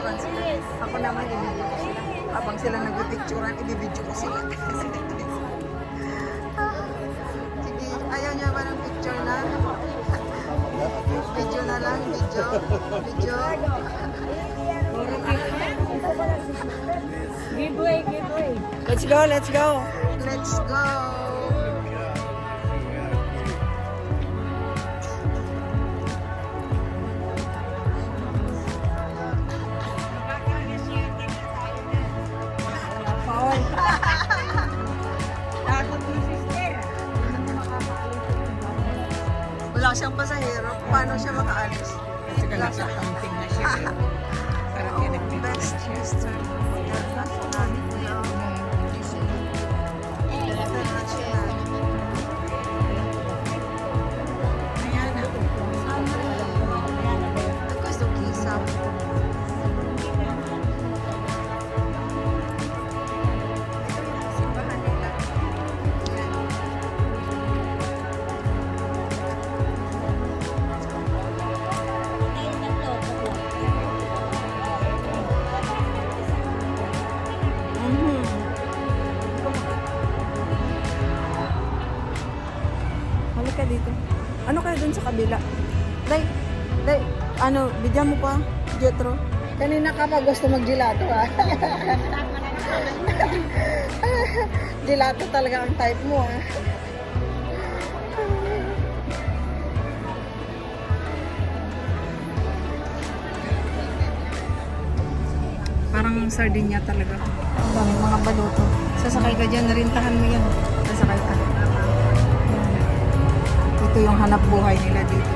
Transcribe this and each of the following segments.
nagpipicturean sila. Ako naman, ibibidyo ko sila. Habang sila nagpipicturean, ibibidyo ko sila. Sige, ayaw niya ba ng picture na? Video na lang, video. Video. Giveaway, giveaway. Let's go, let's go. Let's go. Paul. Wala siyang pasahero. Paano siya makaalis? Kasi ka nasa counting na siya. Parang yan Best Eastern International. International. Questo chissà. Simbahan nila. Yan. Halika dito. Ano kaya dun sa kabila? Day, ano, bigyan mo pa, Jetro. Kanina ka pa gusto mag-gelato, ha? Gelato talaga ang type mo, ha? Parang sardinya talaga. Ang daming mga baluto. Sasakay ka dyan, narintahan mo yan. Sasakay ka. Ito yung hanap buhay nila dito.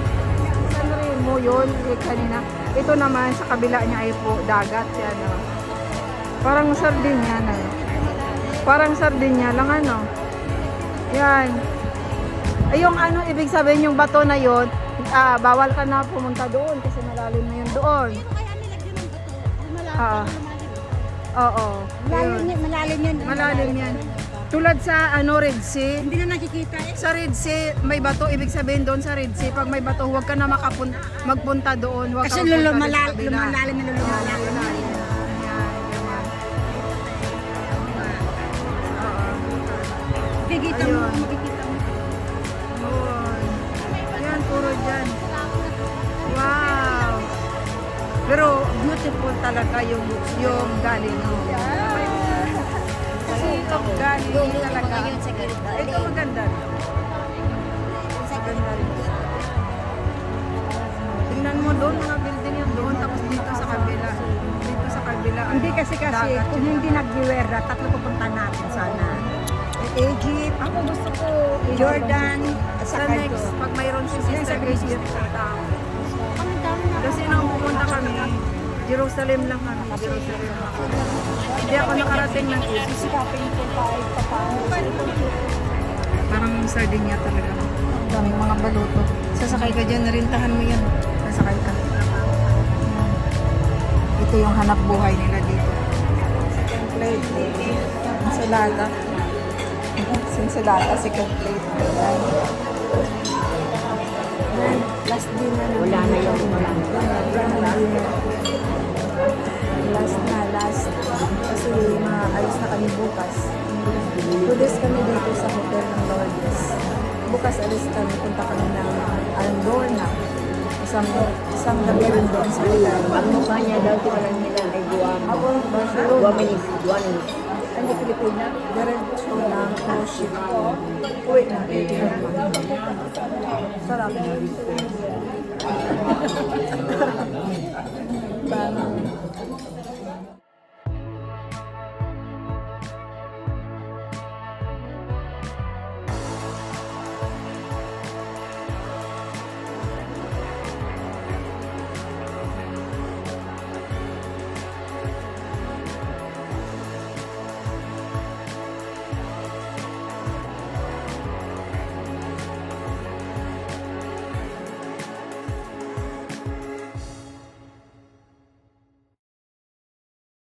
Saan rin mo yun kanina? Ito naman sa kabila niya ay po dagat. Yan, oh. Parang sardinya na. Parang sardinya lang ano. Yan. Ay yung ano, ibig sabihin yung bato na yun, bawal ka na pumunta doon kasi malalim na yun doon. Oo. Malalim yan. Malalim yan. Tulad sa ano, Red Sea. Hindi na nakikita eh. Sa Red Sea, may bato. Ibig sabihin doon sa Red Sea, pag may bato, huwag ka na magpunta doon. Huwag Kasi ka magpunta doon sa lumalalim kabila. na lumalalim. Makikita mo, Ayun. makikita mo. Yan, puro dyan. Wow! Pero beautiful talaga yung galing. Kasi yung galing talaga. Ito maganda. Maganda rin. Tingnan mo doon, mga building yan doon, tapos dito sa kabila. Dito sa kabila. Hindi kasi kung hindi nag-guerra, tatlo pupunta natin sana. Egypt, ako gusto ko Jordan, Sa next, pag mayroon si Sister Grace dito sa tao. Kasi nang pupunta kami, Jerusalem lang kami. Jerusalem lang. Hindi ako nakarating ng Egypt. Parang sardinya talaga. Daming mga baluto. Sasakay ka dyan, narintahan mo yan. Sasakay ka. Ito yung hanap buhay nila dito. Second plate. Ensalada. Ensalada, second plate. Last dinner na. Wala na yun, wala na. Last. Kasi maalis na kami bukas. 2 days kami dito sa hotel ng Lourdes. Bukas alis kami, punta kami ng Andorna. Isang gabi rin doon sa hotel. Ang mukha niya daw, tiwalan nila ay Guaminese. Hindi Pilipina. Diretso ng cruise ship. Uwi na. Sarap.